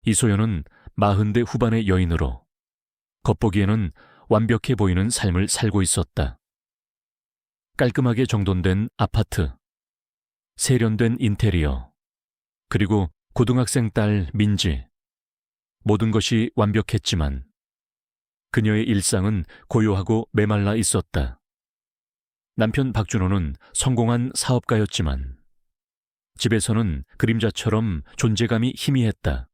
이소연은 40대 후반의 여인으로 겉보기에는 완벽해 보이는 삶을 살고 있었다. 깔끔하게 정돈된 아파트, 세련된 인테리어, 그리고 고등학생 딸 민지. 모든 것이 완벽했지만 그녀의 일상은 고요하고 메말라 있었다. 남편 박준호는 성공한 사업가였지만 집에서는 그림자처럼 존재감이 희미했다.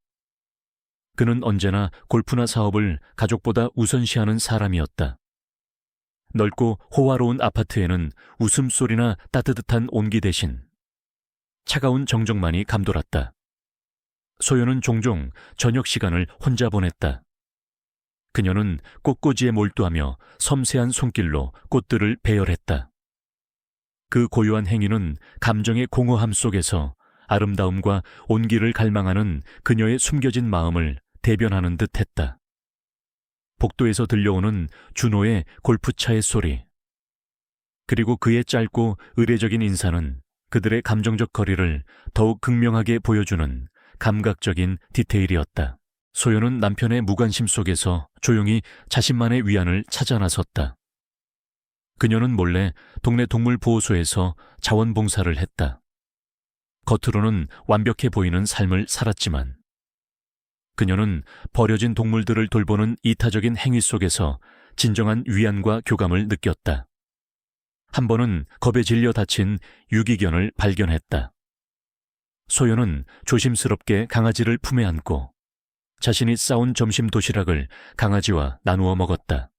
그는 언제나 골프나 사업을 가족보다 우선시하는 사람이었다. 넓고 호화로운 아파트에는 웃음소리나 따뜻한 온기 대신 차가운 정적만이 감돌았다. 소연은 종종 저녁 시간을 혼자 보냈다. 그녀는 꽃꽂이에 몰두하며 섬세한 손길로 꽃들을 배열했다. 그 고요한 행위는 감정의 공허함 속에서 아름다움과 온기를 갈망하는 그녀의 숨겨진 마음을 대변하는 듯 했다. 복도에서 들려오는 준호의 골프차의 소리, 그리고 그의 짧고 의례적인 인사는 그들의 감정적 거리를 더욱 극명하게 보여주는 감각적인 디테일이었다. 소연은 남편의 무관심 속에서 조용히 자신만의 위안을 찾아 나섰다. 그녀는 몰래 동네 동물보호소에서 자원봉사를 했다. 겉으로는 완벽해 보이는 삶을 살았지만 그녀는 버려진 동물들을 돌보는 이타적인 행위 속에서 진정한 위안과 교감을 느꼈다. 한 번은 겁에 질려 다친 유기견을 발견했다. 소연은 조심스럽게 강아지를 품에 안고 자신이 싸운 점심 도시락을 강아지와 나누어 먹었다.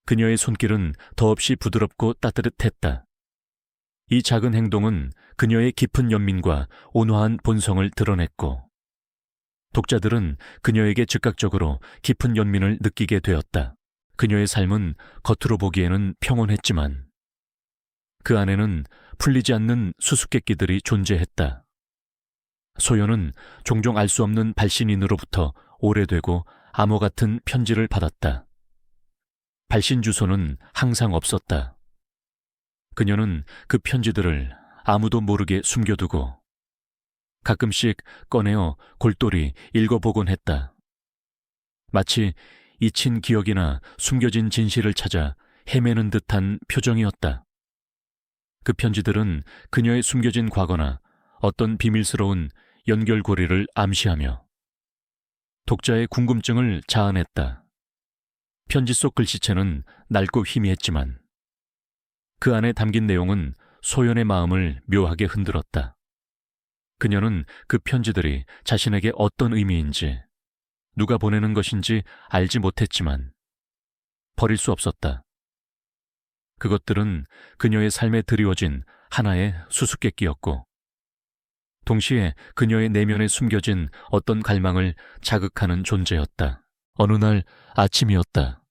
그녀의 손길은 더없이 부드럽고 따뜻했다. 이 작은 행동은 그녀의 깊은 연민과 온화한 본성을 드러냈고 독자들은 그녀에게 즉각적으로 깊은 연민을 느끼게 되었다. 그녀의 삶은 겉으로 보기에는 평온했지만 그 안에는 풀리지 않는 수수께끼들이 존재했다. 소연은 종종 알 수 없는 발신인으로부터 오래되고 암호 같은 편지를 받았다. 발신 주소는 항상 없었다. 그녀는 그 편지들을 아무도 모르게 숨겨두고 가끔씩 꺼내어 골똘히 읽어보곤 했다. 마치 잊힌 기억이나 숨겨진 진실을 찾아 헤매는 듯한 표정이었다. 그 편지들은 그녀의 숨겨진 과거나 어떤 비밀스러운 연결고리를 암시하며 독자의 궁금증을 자아냈다. 편지 속 글씨체는 낡고 희미했지만 그 안에 담긴 내용은 소연의 마음을 묘하게 흔들었다. 그녀는 그 편지들이 자신에게 어떤 의미인지, 누가 보내는 것인지 알지 못했지만 버릴 수 없었다. 그것들은 그녀의 삶에 드리워진 하나의 수수께끼였고 동시에 그녀의 내면에 숨겨진 어떤 갈망을 자극하는 존재였다. 어느 날 아침이었다.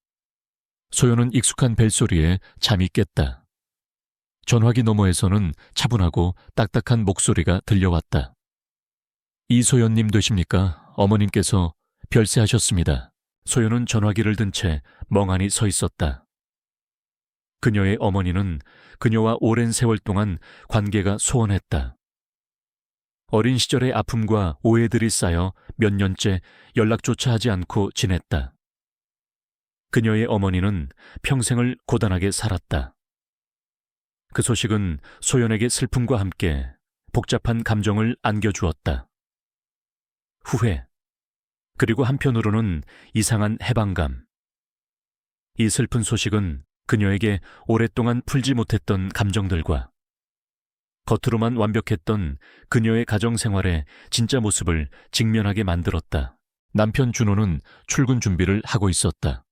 소연은 익숙한 벨소리에 잠이 깼다. 전화기 너머에서는 차분하고 딱딱한 목소리가 들려왔다. 이소연님 되십니까? 어머님께서 별세하셨습니다. 소연은 전화기를 든 채 멍하니 서 있었다. 그녀의 어머니는 그녀와 오랜 세월 동안 관계가 소원했다. 어린 시절의 아픔과 오해들이 쌓여 몇 년째 연락조차 하지 않고 지냈다. 그녀의 어머니는 평생을 고단하게 살았다. 그 소식은 소연에게 슬픔과 함께 복잡한 감정을 안겨주었다. 후회, 그리고 한편으로는 이상한 해방감. 이 슬픈 소식은 그녀에게 오랫동안 풀지 못했던 감정들과 겉으로만 완벽했던 그녀의 가정생활의 진짜 모습을 직면하게 만들었다. 남편 준호는 출근 준비를 하고 있었다.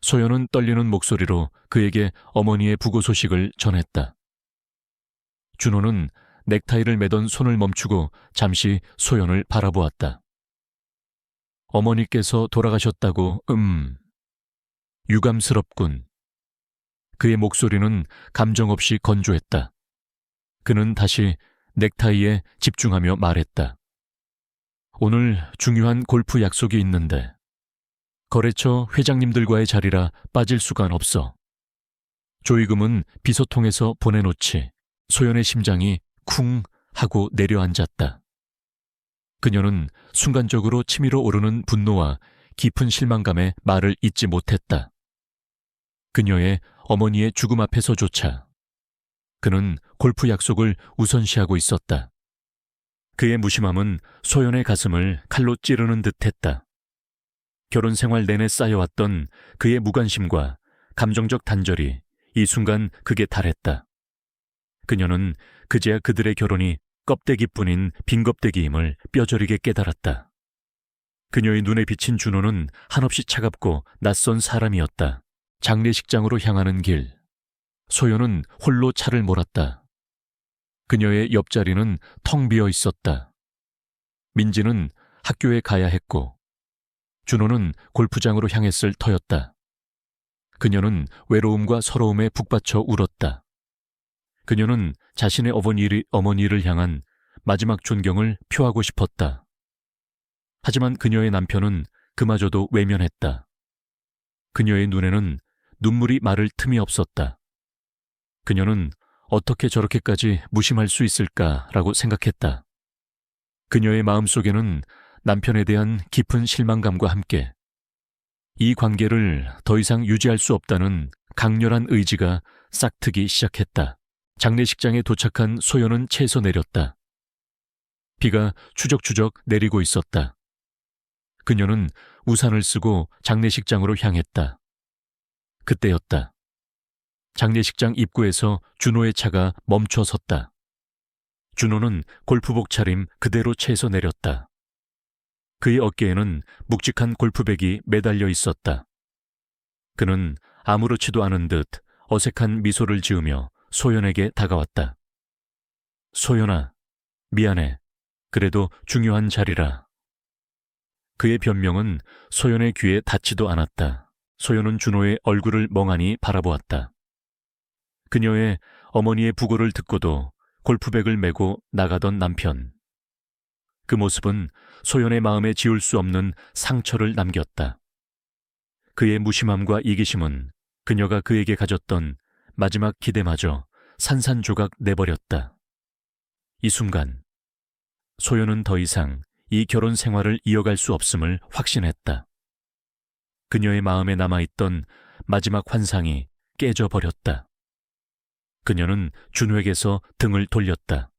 소연은 떨리는 목소리로 그에게 어머니의 부고 소식을 전했다. 준호는 넥타이를 매던 손을 멈추고 잠시 소연을 바라보았다. 어머니께서 돌아가셨다고, 유감스럽군. 그의 목소리는 감정 없이 건조했다. 그는 다시 넥타이에 집중하며 말했다. 오늘 중요한 골프 약속이 있는데 거래처 회장님들과의 자리라 빠질 수가 없어. 조의금은 비서통에서 보내놓지. 소연의 심장이 쿵 하고 내려앉았다. 그녀는 순간적으로 치밀어 오르는 분노와 깊은 실망감에 말을 잇지 못했다. 그녀의 어머니의 죽음 앞에서조차 그는 골프 약속을 우선시하고 있었다. 그의 무심함은 소연의 가슴을 칼로 찌르는 듯했다. 결혼 생활 내내 쌓여왔던 그의 무관심과 감정적 단절이 이 순간 극에 달했다. 그녀는 그제야 그들의 결혼이 껍데기뿐인 빈 껍데기임을 뼈저리게 깨달았다. 그녀의 눈에 비친 준호는 한없이 차갑고 낯선 사람이었다. 장례식장으로 향하는 길, 소연은 홀로 차를 몰았다. 그녀의 옆자리는 텅 비어 있었다. 민지는 학교에 가야 했고 준호는 골프장으로 향했을 터였다. 그녀는 외로움과 서러움에 북받쳐 울었다. 그녀는 자신의 어머니를 향한 마지막 존경을 표하고 싶었다. 하지만 그녀의 남편은 그마저도 외면했다. 그녀의 눈에는 눈물이 마를 틈이 없었다. 그녀는 어떻게 저렇게까지 무심할 수 있을까라고 생각했다. 그녀의 마음속에는 남편에 대한 깊은 실망감과 함께 이 관계를 더 이상 유지할 수 없다는 강렬한 의지가 싹트기 시작했다. 장례식장에 도착한 소연은 채에서 내렸다. 비가 추적추적 내리고 있었다. 그녀는 우산을 쓰고 장례식장으로 향했다. 그때였다. 장례식장 입구에서 준호의 차가 멈춰 섰다. 준호는 골프복 차림 그대로 채에서 내렸다. 그의 어깨에는 묵직한 골프백이 매달려 있었다. 그는 아무렇지도 않은 듯 어색한 미소를 지으며 소연에게 다가왔다. 소연아, 미안해. 그래도 중요한 자리라. 그의 변명은 소연의 귀에 닿지도 않았다. 소연은 준호의 얼굴을 멍하니 바라보았다. 그녀의 어머니의 부고를 듣고도 골프백을 메고 나가던 남편. 그 모습은 소연의 마음에 지울 수 없는 상처를 남겼다. 그의 무심함과 이기심은 그녀가 그에게 가졌던 마지막 기대마저 산산조각 내버렸다. 이 순간 소연은 더 이상 이 결혼 생활을 이어갈 수 없음을 확신했다. 그녀의 마음에 남아있던 마지막 환상이 깨져버렸다. 그녀는 준호에게서 등을 돌렸다.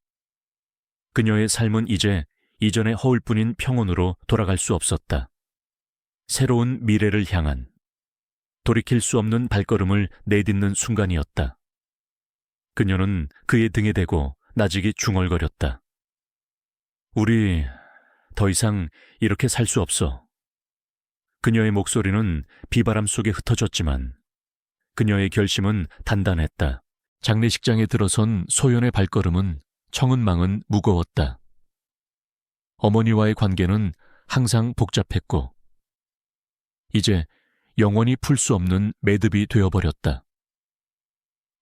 그녀의 삶은 이제 이전의 허울뿐인 평온으로 돌아갈 수 없었다. 새로운 미래를 향한 돌이킬 수 없는 발걸음을 내딛는 순간이었다. 그녀는 그의 등에 대고 나직이 중얼거렸다. 우리 더 이상 이렇게 살 수 없어. 그녀의 목소리는 비바람 속에 흩어졌지만 그녀의 결심은 단단했다. 장례식장에 들어선 소연의 발걸음은 청은망은 무거웠다. 어머니와의 관계는 항상 복잡했고 이제 영원히 풀 수 없는 매듭이 되어버렸다.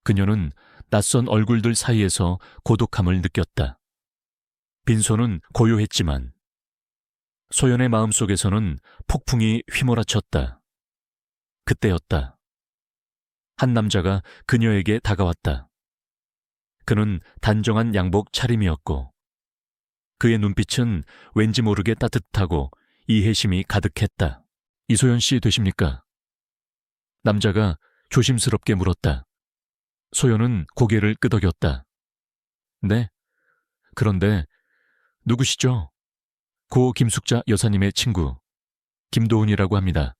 그녀는 낯선 얼굴들 사이에서 고독함을 느꼈다. 빈손은 고요했지만 소연의 마음속에서는 폭풍이 휘몰아쳤다. 그때였다. 한 남자가 그녀에게 다가왔다. 그는 단정한 양복 차림이었고 그의 눈빛은 왠지 모르게 따뜻하고 이해심이 가득했다. 이소연 씨 되십니까? 남자가 조심스럽게 물었다. 소연은 고개를 끄덕였다. 네. 그런데 누구시죠? 고 김숙자 여사님의 친구 김도훈이라고 합니다.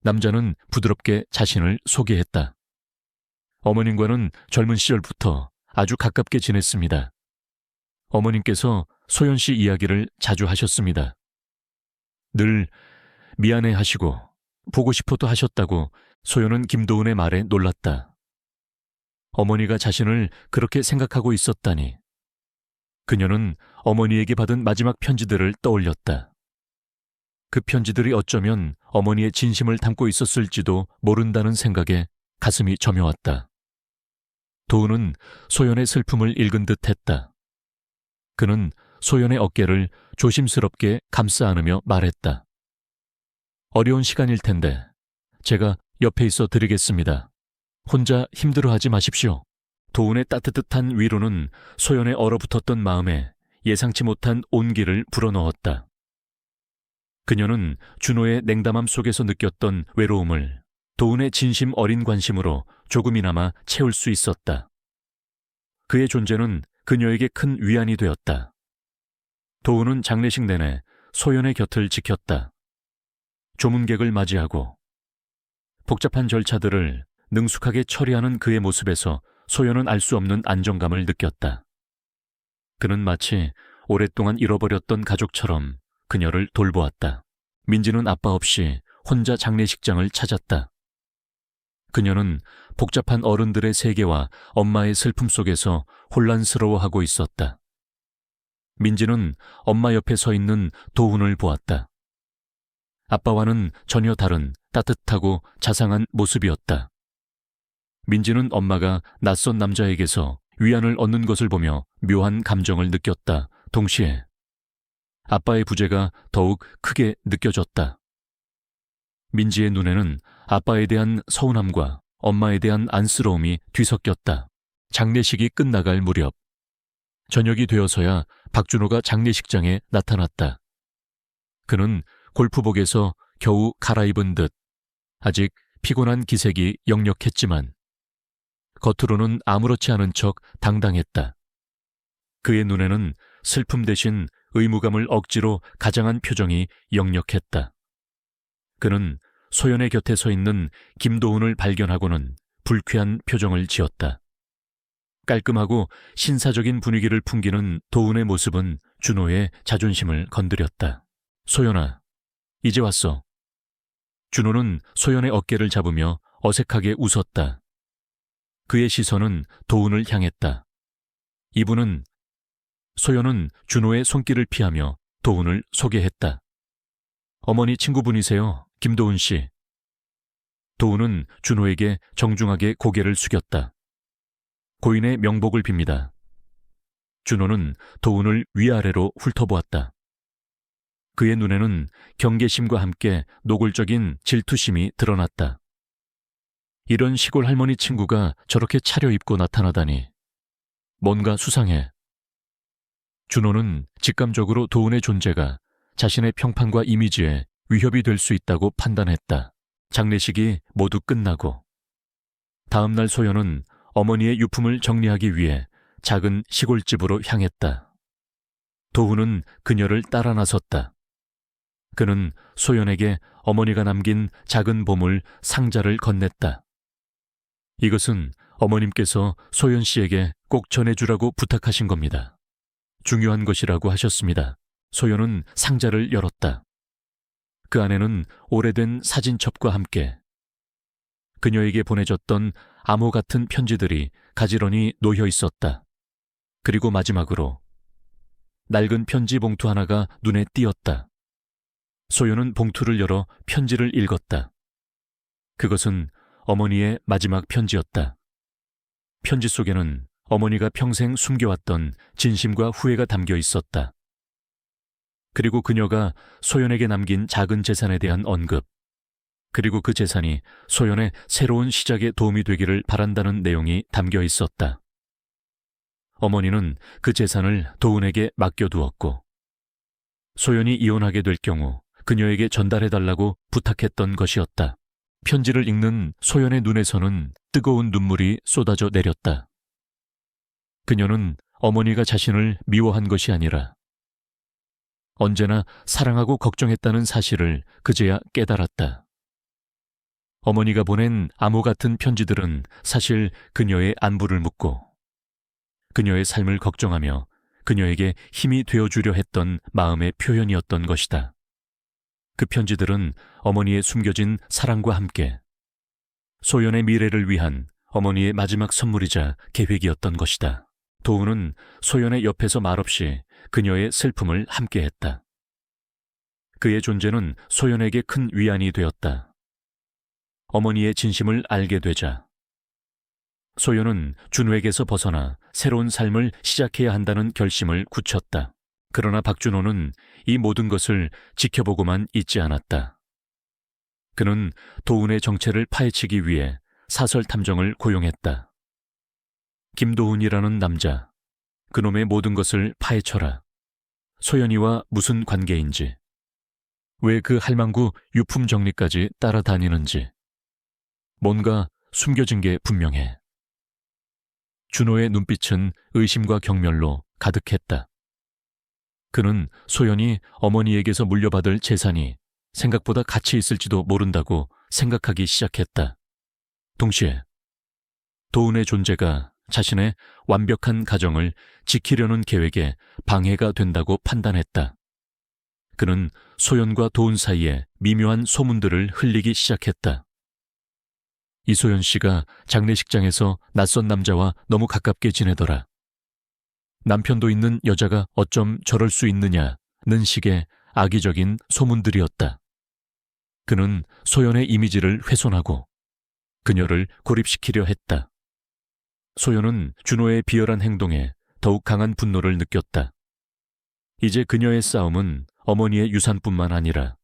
남자는 부드럽게 자신을 소개했다. 어머님과는 젊은 시절부터 아주 가깝게 지냈습니다. 어머님께서 소연 씨 이야기를 자주 하셨습니다. 늘 미안해하시고 보고 싶어도 하셨다고 소연은 김도훈의 말에 놀랐다. 어머니가 자신을 그렇게 생각하고 있었다니. 그녀는 어머니에게 받은 마지막 편지들을 떠올렸다. 그 편지들이 어쩌면 어머니의 진심을 담고 있었을지도 모른다는 생각에 가슴이 저며왔다. 도훈은 소연의 슬픔을 읽은 듯 했다. 그는 소연의 어깨를 조심스럽게 감싸 안으며 말했다. 어려운 시간일 텐데 제가 옆에 있어 드리겠습니다. 혼자 힘들어하지 마십시오. 도훈의 따뜻한 위로는 소연의 얼어붙었던 마음에 예상치 못한 온기를 불어넣었다. 그녀는 준호의 냉담함 속에서 느꼈던 외로움을 도훈의 진심 어린 관심으로 조금이나마 채울 수 있었다. 그의 존재는 그녀에게 큰 위안이 되었다. 도훈은 장례식 내내 소연의 곁을 지켰다. 조문객을 맞이하고 복잡한 절차들을 능숙하게 처리하는 그의 모습에서 소연은 알 수 없는 안정감을 느꼈다. 그는 마치 오랫동안 잃어버렸던 가족처럼 그녀를 돌보았다. 민지는 아빠 없이 혼자 장례식장을 찾았다. 그녀는 복잡한 어른들의 세계와 엄마의 슬픔 속에서 혼란스러워하고 있었다. 민지는 엄마 옆에 서 있는 도훈을 보았다. 아빠와는 전혀 다른 따뜻하고 자상한 모습이었다. 민지는 엄마가 낯선 남자에게서 위안을 얻는 것을 보며 묘한 감정을 느꼈다. 동시에 아빠의 부재가 더욱 크게 느껴졌다. 민지의 눈에는 아빠에 대한 서운함과 엄마에 대한 안쓰러움이 뒤섞였다. 장례식이 끝나갈 무렵 저녁이 되어서야 박준호가 장례식장에 나타났다. 그는 골프복에서 겨우 갈아입은 듯 아직 피곤한 기색이 역력했지만 겉으로는 아무렇지 않은 척 당당했다. 그의 눈에는 슬픔 대신 의무감을 억지로 가장한 표정이 역력했다. 그는 소연의 곁에 서 있는 김도훈을 발견하고는 불쾌한 표정을 지었다. 깔끔하고 신사적인 분위기를 풍기는 도훈의 모습은 준호의 자존심을 건드렸다. 소연아, 이제 왔어. 준호는 소연의 어깨를 잡으며 어색하게 웃었다. 그의 시선은 도훈을 향했다. 이분은 소연은 준호의 손길을 피하며 도훈을 소개했다. 어머니 친구분이세요, 김도훈 씨. 도훈은 준호에게 정중하게 고개를 숙였다. 고인의 명복을 빕니다. 준호는 도훈을 위아래로 훑어보았다. 그의 눈에는 경계심과 함께 노골적인 질투심이 드러났다. 이런 시골 할머니 친구가 저렇게 차려입고 나타나다니. 뭔가 수상해. 준호는 직감적으로 도훈의 존재가 자신의 평판과 이미지에 위협이 될 수 있다고 판단했다. 장례식이 모두 끝나고 다음 날 소연은 어머니의 유품을 정리하기 위해 작은 시골집으로 향했다. 도훈은 그녀를 따라 나섰다. 그는 소연에게 어머니가 남긴 작은 보물 상자를 건넸다. 이것은 어머님께서 소연 씨에게 꼭 전해주라고 부탁하신 겁니다. 중요한 것이라고 하셨습니다. 소연은 상자를 열었다. 그 안에는 오래된 사진첩과 함께 그녀에게 보내줬던 암호 같은 편지들이 가지런히 놓여 있었다. 그리고 마지막으로 낡은 편지 봉투 하나가 눈에 띄었다. 소연은 봉투를 열어 편지를 읽었다. 그것은 어머니의 마지막 편지였다. 편지 속에는 어머니가 평생 숨겨왔던 진심과 후회가 담겨 있었다. 그리고 그녀가 소연에게 남긴 작은 재산에 대한 언급, 그리고 그 재산이 소연의 새로운 시작에 도움이 되기를 바란다는 내용이 담겨 있었다. 어머니는 그 재산을 도훈에게 맡겨두었고 소연이 이혼하게 될 경우 그녀에게 전달해달라고 부탁했던 것이었다. 편지를 읽는 소연의 눈에서는 뜨거운 눈물이 쏟아져 내렸다. 그녀는 어머니가 자신을 미워한 것이 아니라 언제나 사랑하고 걱정했다는 사실을 그제야 깨달았다. 어머니가 보낸 암호 같은 편지들은 사실 그녀의 안부를 묻고 그녀의 삶을 걱정하며 그녀에게 힘이 되어주려 했던 마음의 표현이었던 것이다. 그 편지들은 어머니의 숨겨진 사랑과 함께 소연의 미래를 위한 어머니의 마지막 선물이자 계획이었던 것이다. 도훈은 소연의 옆에서 말없이 그녀의 슬픔을 함께했다. 그의 존재는 소연에게 큰 위안이 되었다. 어머니의 진심을 알게 되자 소연은 준호에게서 벗어나 새로운 삶을 시작해야 한다는 결심을 굳혔다. 그러나 박준호는 이 모든 것을 지켜보고만 있지 않았다. 그는 도훈의 정체를 파헤치기 위해 사설 탐정을 고용했다. 김도훈이라는 남자, 그놈의 모든 것을 파헤쳐라. 소연이와 무슨 관계인지, 왜 그 할망구 유품 정리까지 따라다니는지, 뭔가 숨겨진 게 분명해. 준호의 눈빛은 의심과 경멸로 가득했다. 그는 소연이 어머니에게서 물려받을 재산이 생각보다 가치 있을지도 모른다고 생각하기 시작했다. 동시에 도은의 존재가 자신의 완벽한 가정을 지키려는 계획에 방해가 된다고 판단했다. 그는 소연과 도은 사이에 미묘한 소문들을 흘리기 시작했다. 이소연 씨가 장례식장에서 낯선 남자와 너무 가깝게 지내더라. 남편도 있는 여자가 어쩜 저럴 수 있느냐는 식의 악의적인 소문들이었다. 그는 소연의 이미지를 훼손하고 그녀를 고립시키려 했다. 소연은 준호의 비열한 행동에 더욱 강한 분노를 느꼈다. 이제 그녀의 싸움은 어머니의 유산뿐만 아니라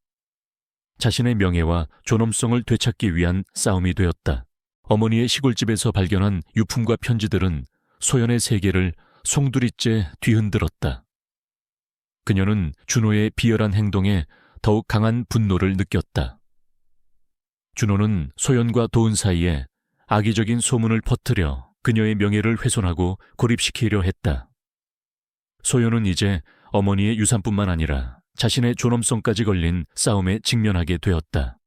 자신의 명예와 존엄성을 되찾기 위한 싸움이 되었다. 어머니의 시골집에서 발견한 유품과 편지들은 소연의 세계를 송두리째 뒤흔들었다. 그녀는 준호의 비열한 행동에 더욱 강한 분노를 느꼈다. 준호는 소연과 도은 사이에 악의적인 소문을 퍼뜨려 그녀의 명예를 훼손하고 고립시키려 했다. 소연은 이제 어머니의 유산뿐만 아니라 자신의 존엄성까지 걸린 싸움에 직면하게 되었다.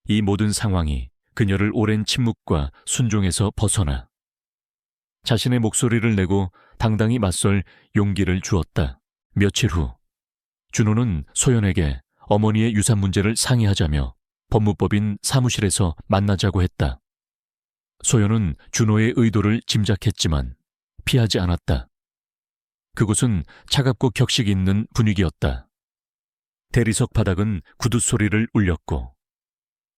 이 모든 상황이 그녀를 오랜 침묵과 순종에서 벗어나 자신의 목소리를 내고 당당히 맞설 용기를 주었다. 며칠 후 준호는 소연에게 어머니의 유산 문제를 상의하자며 법무법인 사무실에서 만나자고 했다. 소연은 준호의 의도를 짐작했지만 피하지 않았다. 그곳은 차갑고 격식 있는 분위기였다. 대리석 바닥은 구두 소리를 울렸고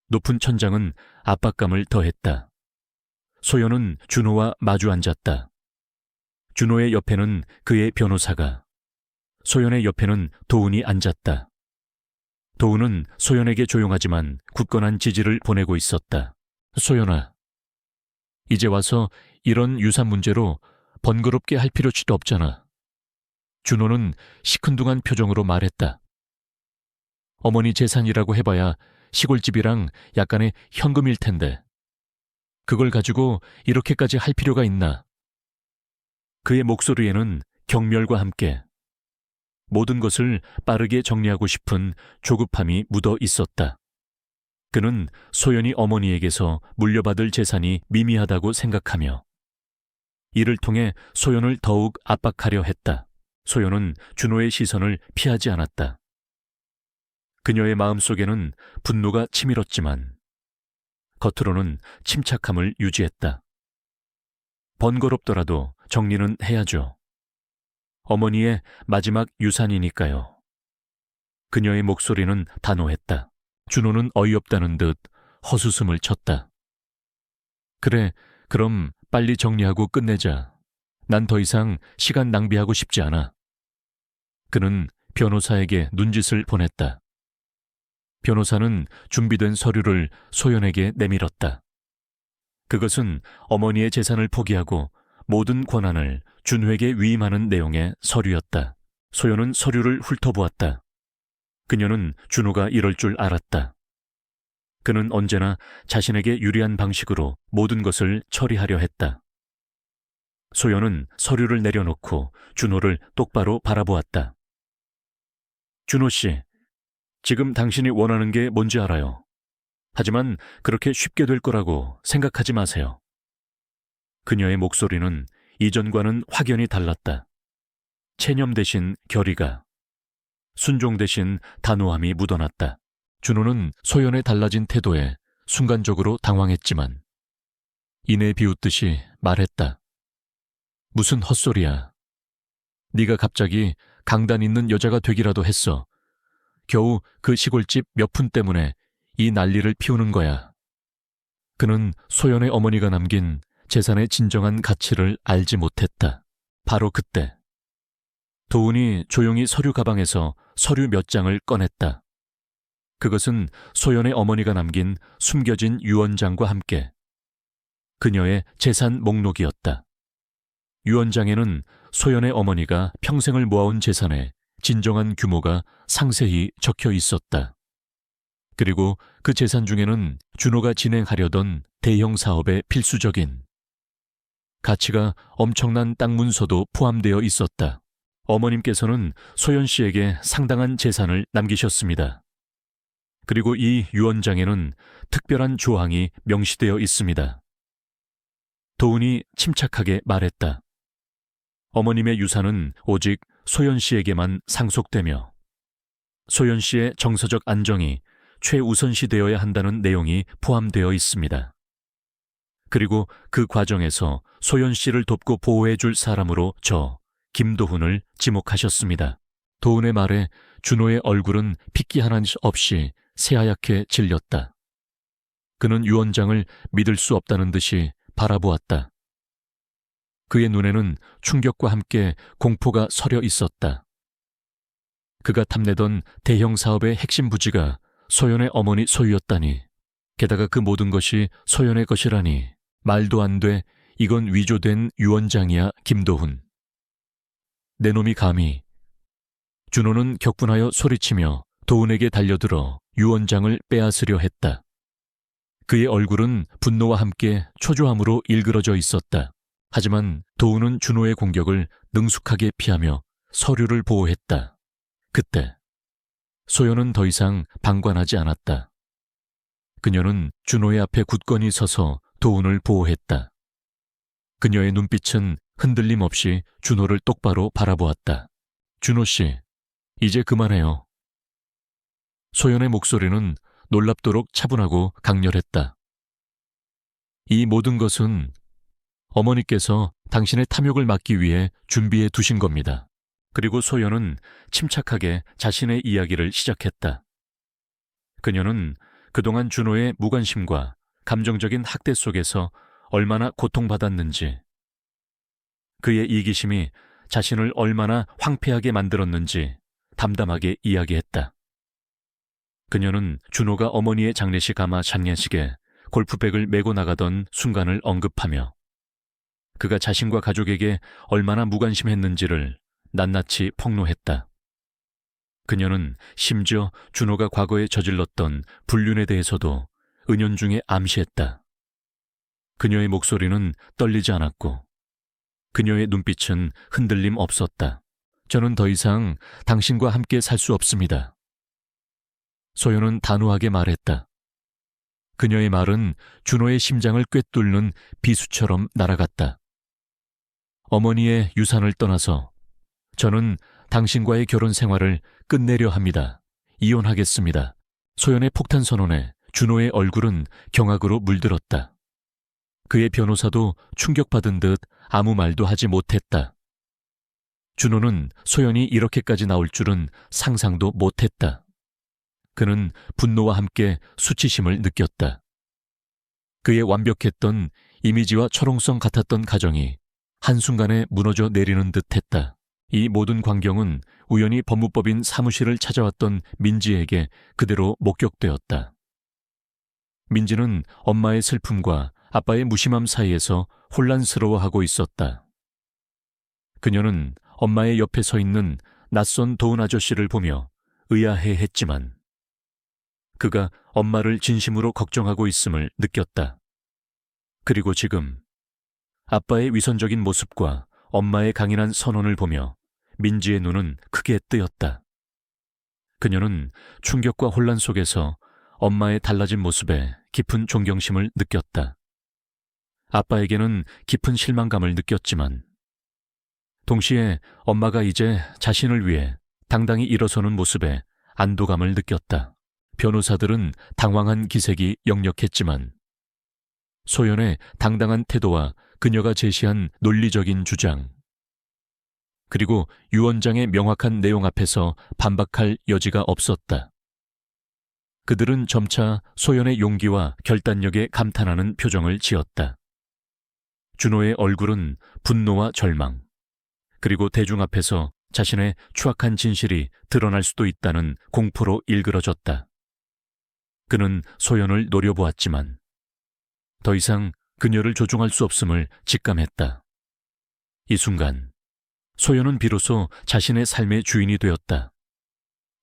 높은 천장은 압박감을 더했다. 소연은 준호와 마주 앉았다. 준호의 옆에는 그의 변호사가, 소연의 옆에는 도은이 앉았다. 도은은 소연에게 조용하지만 굳건한 지지를 보내고 있었다. 소연아, 이제 와서 이런 유산 문제로 번거롭게 할 필요치도 없잖아. 준호는 시큰둥한 표정으로 말했다. 어머니 재산이라고 해봐야 시골집이랑 약간의 현금일 텐데 그걸 가지고 이렇게까지 할 필요가 있나? 그의 목소리에는 경멸과 함께 모든 것을 빠르게 정리하고 싶은 조급함이 묻어 있었다. 그는 소연이 어머니에게서 물려받을 재산이 미미하다고 생각하며 이를 통해 소연을 더욱 압박하려 했다. 소연은 준호의 시선을 피하지 않았다. 그녀의 마음속에는 분노가 치밀었지만 겉으로는 침착함을 유지했다. 번거롭더라도 정리는 해야죠. 어머니의 마지막 유산이니까요. 그녀의 목소리는 단호했다. 준호는 어이없다는 듯 헛웃음을 쳤다. 그래, 그럼 빨리 정리하고 끝내자. 난 더 이상 시간 낭비하고 싶지 않아. 그는 변호사에게 눈짓을 보냈다. 변호사는 준비된 서류를 소연에게 내밀었다. 그것은 어머니의 재산을 포기하고 모든 권한을 준호에게 위임하는 내용의 서류였다. 소연은 서류를 훑어보았다. 그녀는 준호가 이럴 줄 알았다. 그는 언제나 자신에게 유리한 방식으로 모든 것을 처리하려 했다. 소연은 서류를 내려놓고 준호를 똑바로 바라보았다. 준호 씨, 지금 당신이 원하는 게 뭔지 알아요. 하지만 그렇게 쉽게 될 거라고 생각하지 마세요. 그녀의 목소리는 이전과는 확연히 달랐다. 체념 대신 결의가, 순종 대신 단호함이 묻어났다. 준호는 소연의 달라진 태도에 순간적으로 당황했지만 이내 비웃듯이 말했다. 무슨 헛소리야. 네가 갑자기 강단 있는 여자가 되기라도 했어. 겨우 그 시골집 몇 푼 때문에 이 난리를 피우는 거야. 그는 소연의 어머니가 남긴 재산의 진정한 가치를 알지 못했다. 바로 그때 도은이 조용히 서류 가방에서 서류 몇 장을 꺼냈다. 그것은 소연의 어머니가 남긴 숨겨진 유언장과 함께 그녀의 재산 목록이었다. 유언장에는 소연의 어머니가 평생을 모아온 재산의 진정한 규모가 상세히 적혀 있었다. 그리고 그 재산 중에는 준호가 진행하려던 대형 사업의 필수적인 가치가 엄청난 땅 문서도 포함되어 있었다. 어머님께서는 소연 씨에게 상당한 재산을 남기셨습니다. 그리고 이 유언장에는 특별한 조항이 명시되어 있습니다. 도훈이 침착하게 말했다. 어머님의 유산은 오직 소연 씨에게만 상속되며 소연 씨의 정서적 안정이 최우선시 되어야 한다는 내용이 포함되어 있습니다. 그리고 그 과정에서 소연 씨를 돕고 보호해 줄 사람으로 김도훈을 지목하셨습니다. 도훈의 말에 준호의 얼굴은 핏기 하나 없이 새하얗게 질렸다. 그는 유언장을 믿을 수 없다는 듯이 바라보았다. 그의 눈에는 충격과 함께 공포가 서려 있었다. 그가 탐내던 대형 사업의 핵심 부지가 소연의 어머니 소유였다니, 게다가 그 모든 것이 소연의 것이라니, 말도 안 돼. 이건 위조된 유언장이야, 김도훈. 내 놈이 감히. 준호는 격분하여 소리치며 도훈에게 달려들어 유언장을 빼앗으려 했다. 그의 얼굴은 분노와 함께 초조함으로 일그러져 있었다. 하지만 도훈은 준호의 공격을 능숙하게 피하며 서류를 보호했다. 그때 소연은 더 이상 방관하지 않았다. 그녀는 준호의 앞에 굳건히 서서 도훈을 보호했다. 그녀의 눈빛은 흔들림 없이 준호를 똑바로 바라보았다. 준호 씨, 이제 그만해요. 소연의 목소리는 놀랍도록 차분하고 강렬했다. 이 모든 것은 어머니께서 당신의 탐욕을 막기 위해 준비해 두신 겁니다. 그리고 소연은 침착하게 자신의 이야기를 시작했다. 그녀는 그동안 준호의 무관심과 감정적인 학대 속에서 얼마나 고통받았는지, 그의 이기심이 자신을 얼마나 황폐하게 만들었는지 담담하게 이야기했다. 그녀는 준호가 어머니의 장례식 아마 장례식에 골프백을 메고 나가던 순간을 언급하며 그가 자신과 가족에게 얼마나 무관심했는지를 낱낱이 폭로했다. 그녀는 심지어 준호가 과거에 저질렀던 불륜에 대해서도 은연중에 암시했다. 그녀의 목소리는 떨리지 않았고 그녀의 눈빛은 흔들림 없었다. 저는 더 이상 당신과 함께 살 수 없습니다. 소연은 단호하게 말했다. 그녀의 말은 준호의 심장을 꿰뚫는 비수처럼 날아갔다. 어머니의 유산을 떠나서 저는 당신과의 결혼 생활을 끝내려 합니다. 이혼하겠습니다. 소연의 폭탄 선언에 준호의 얼굴은 경악으로 물들었다. 그의 변호사도 충격받은 듯 아무 말도 하지 못했다. 준호는 소연이 이렇게까지 나올 줄은 상상도 못했다. 그는 분노와 함께 수치심을 느꼈다. 그의 완벽했던 이미지와 철옹성 같았던 가정이 한순간에 무너져 내리는 듯했다. 이 모든 광경은 우연히 법무법인 사무실을 찾아왔던 민지에게 그대로 목격되었다. 민지는 엄마의 슬픔과 아빠의 무심함 사이에서 혼란스러워하고 있었다. 그녀는 엄마의 옆에 서 있는 낯선 도훈 아저씨를 보며 의아해했지만 그가 엄마를 진심으로 걱정하고 있음을 느꼈다. 그리고 지금 아빠의 위선적인 모습과 엄마의 강인한 선언을 보며 민지의 눈은 크게 뜨였다. 그녀는 충격과 혼란 속에서 엄마의 달라진 모습에 깊은 존경심을 느꼈다. 아빠에게는 깊은 실망감을 느꼈지만 동시에 엄마가 이제 자신을 위해 당당히 일어서는 모습에 안도감을 느꼈다. 변호사들은 당황한 기색이 역력했지만 소연의 당당한 태도와 그녀가 제시한 논리적인 주장, 그리고 유언장의 명확한 내용 앞에서 반박할 여지가 없었다. 그들은 점차 소연의 용기와 결단력에 감탄하는 표정을 지었다. 준호의 얼굴은 분노와 절망, 그리고 대중 앞에서 자신의 추악한 진실이 드러날 수도 있다는 공포로 일그러졌다. 그는 소연을 노려보았지만 더 이상 그녀를 조종할 수 없음을 직감했다. 이 순간 소연은 비로소 자신의 삶의 주인이 되었다.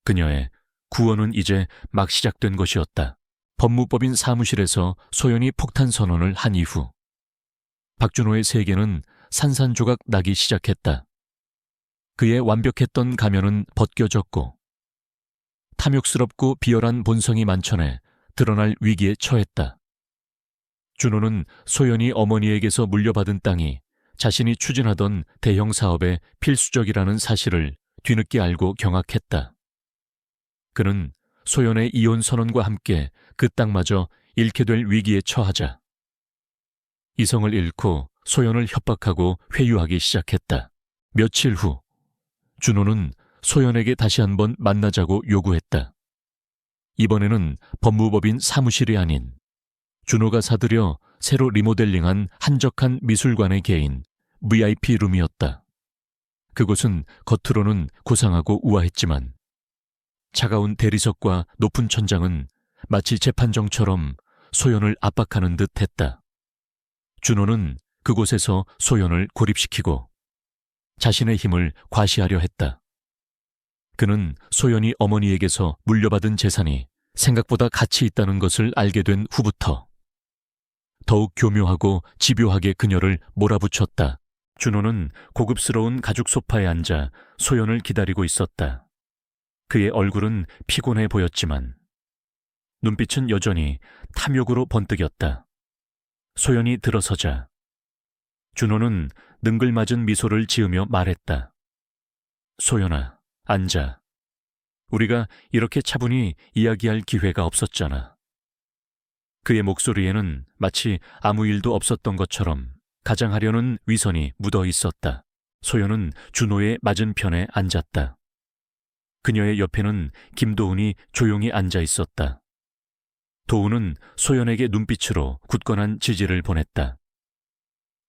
그녀의 구원은 이제 막 시작된 것이었다. 법무법인 사무실에서 소연이 폭탄 선언을 한 이후 박준호의 세계는 산산조각 나기 시작했다. 그의 완벽했던 가면은 벗겨졌고 탐욕스럽고 비열한 본성이 만천해 드러날 위기에 처했다. 준호는 소연이 어머니에게서 물려받은 땅이 자신이 추진하던 대형 사업의 필수적이라는 사실을 뒤늦게 알고 경악했다. 그는 소연의 이혼 선언과 함께 그 땅마저 잃게 될 위기에 처하자 이성을 잃고 소연을 협박하고 회유하기 시작했다. 며칠 후 준호는 소연에게 다시 한번 만나자고 요구했다. 이번에는 법무법인 사무실이 아닌 준호가 사들여 새로 리모델링한 한적한 미술관의 개인 VIP 룸이었다. 그곳은 겉으로는 고상하고 우아했지만 차가운 대리석과 높은 천장은 마치 재판정처럼 소연을 압박하는 듯 했다. 준호는 그곳에서 소연을 고립시키고 자신의 힘을 과시하려 했다. 그는 소연이 어머니에게서 물려받은 재산이 생각보다 가치 있다는 것을 알게 된 후부터 더욱 교묘하고 집요하게 그녀를 몰아붙였다. 준호는 고급스러운 가죽 소파에 앉아 소연을 기다리고 있었다. 그의 얼굴은 피곤해 보였지만 눈빛은 여전히 탐욕으로 번뜩였다. 소연이 들어서자 준호는 능글맞은 미소를 지으며 말했다. 소연아, 앉아. 우리가 이렇게 차분히 이야기할 기회가 없었잖아. 그의 목소리에는 마치 아무 일도 없었던 것처럼 가장하려는 위선이 묻어 있었다. 소연은 준호의 맞은편에 앉았다. 그녀의 옆에는 김도훈이 조용히 앉아 있었다. 도훈은 소연에게 눈빛으로 굳건한 지지를 보냈다.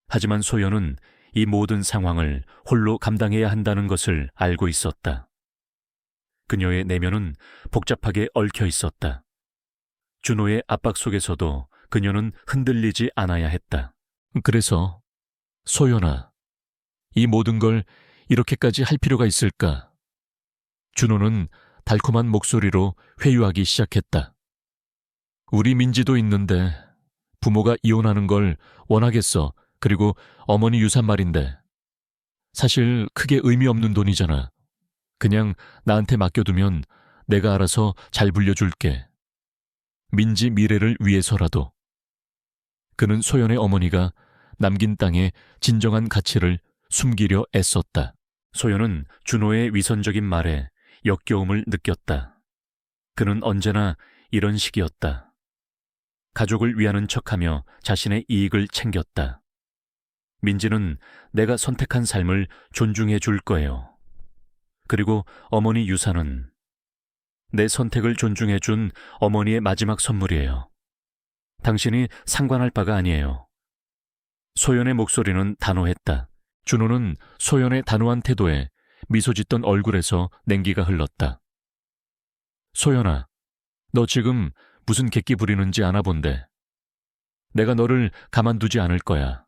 하지만 소연은 이 모든 상황을 홀로 감당해야 한다는 것을 알고 있었다. 그녀의 내면은 복잡하게 얽혀 있었다. 준호의 압박 속에서도 그녀는 흔들리지 않아야 했다. 그래서 소연아, 이 모든 걸 이렇게까지 할 필요가 있을까? 준호는 달콤한 목소리로 회유하기 시작했다. 우리 민지도 있는데 부모가 이혼하는 걸 원하겠어. 그리고 어머니 유산 말인데 사실 크게 의미 없는 돈이잖아. 그냥 나한테 맡겨두면 내가 알아서 잘 불려줄게. 민지 미래를 위해서라도. 그는 소연의 어머니가 남긴 땅의 진정한 가치를 숨기려 애썼다. 소연은 준호의 위선적인 말에 역겨움을 느꼈다. 그는 언제나 이런 식이었다. 가족을 위하는 척하며 자신의 이익을 챙겼다. 민지는 내가 선택한 삶을 존중해 줄 거예요. 그리고 어머니 유산은 내 선택을 존중해 준 어머니의 마지막 선물이에요. 당신이 상관할 바가 아니에요. 소연의 목소리는 단호했다. 준호는 소연의 단호한 태도에 미소 짓던 얼굴에서 냉기가 흘렀다. 소연아, 너 지금 무슨 객기 부리는지 아나 본데. 내가 너를 가만두지 않을 거야.